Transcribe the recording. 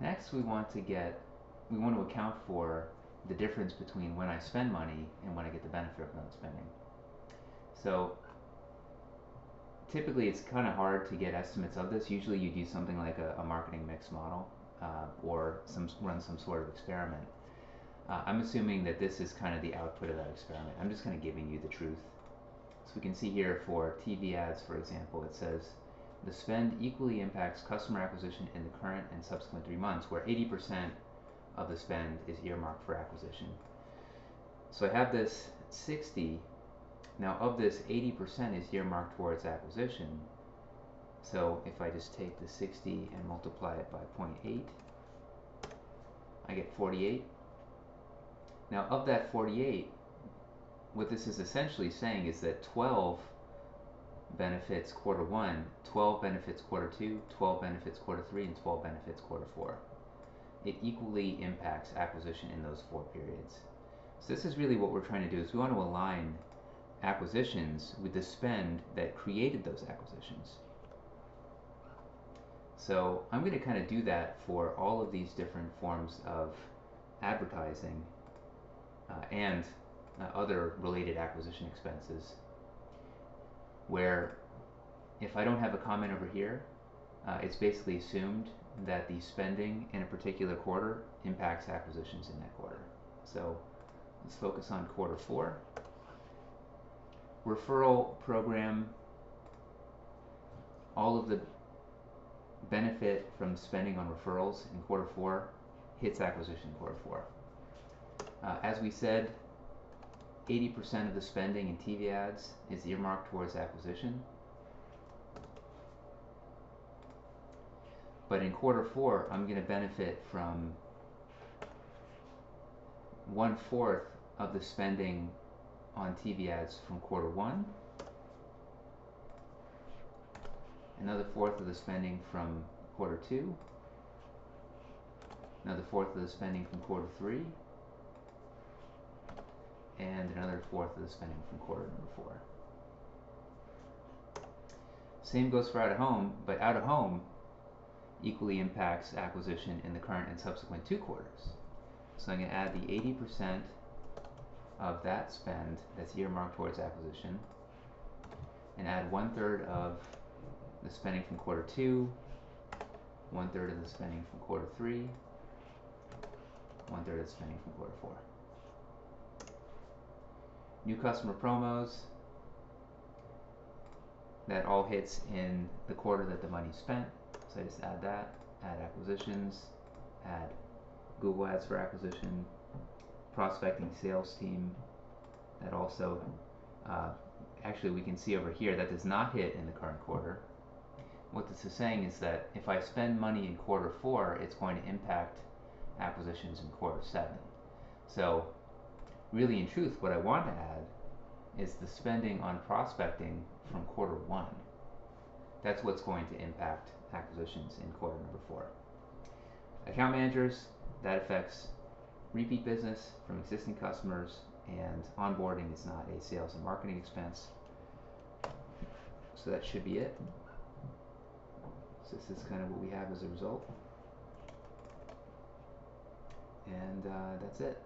Next, we want to account for the difference between when I spend money and when I get the benefit from that spending. So typically it's kind of hard to get estimates of this. Usually you do something like a marketing mix model or run some sort of experiment. I'm assuming that this is kind of the output of that experiment. I'm just kind of giving you the truth. So we can see here for TV ads, for example, it says the spend equally impacts customer acquisition in the current and subsequent 3 months, where 80% of the spend is earmarked for acquisition. So I have this 60. Now of this, 80% is earmarked towards acquisition. So if I just take the 60 and multiply it by 0.8, I get 48. Now of that 48, what this is essentially saying is that 12 benefits quarter 1, 12 benefits quarter 2, 12 benefits quarter 3, and 12 benefits quarter 4. It equally impacts acquisition in those 4 periods. So this is really what we're trying to do, is we want to align acquisitions with the spend that created those acquisitions. So I'm going to kind of do that for all of these different forms of advertising and other related acquisition expenses, where if I don't have a comment over here, it's basically assumed that the spending in a particular quarter impacts acquisitions in that quarter. So let's focus on quarter 4. Referral program, all of the benefit from spending on referrals in quarter 4 hits acquisition in quarter 4. As we said, 80% of the spending in TV ads is earmarked towards acquisition. But in quarter 4, I'm going to benefit from 1/4 of the spending on TV ads from quarter 1, another 1/4 of the spending from quarter 2, another 1/4 of the spending from quarter 3, and another 1/4 of the spending from quarter number 4. Same goes for out of home, but out of home equally impacts acquisition in the current and subsequent 2 quarters. So I'm going to add the 80% of that spend that's earmarked towards acquisition and add 1/3 of the spending from quarter 2, 1/3 of the spending from quarter 3, 1/3 of the spending from quarter 4. New customer promos, that all hits in the quarter that the money's spent. So I just add that, add acquisitions, add Google Ads for acquisition, prospecting sales team, that also, actually we can see over here that does not hit in the current quarter. What this is saying is that if I spend money in quarter 4, it's going to impact acquisitions in quarter 7. So really in truth, what I want to add is the spending on prospecting from quarter 1. That's what's going to impact acquisitions in quarter number 4. Account managers, that affects repeat business from existing customers, and onboarding is not a sales and marketing expense. So that should be it. So this is kind of what we have as a result. And that's it.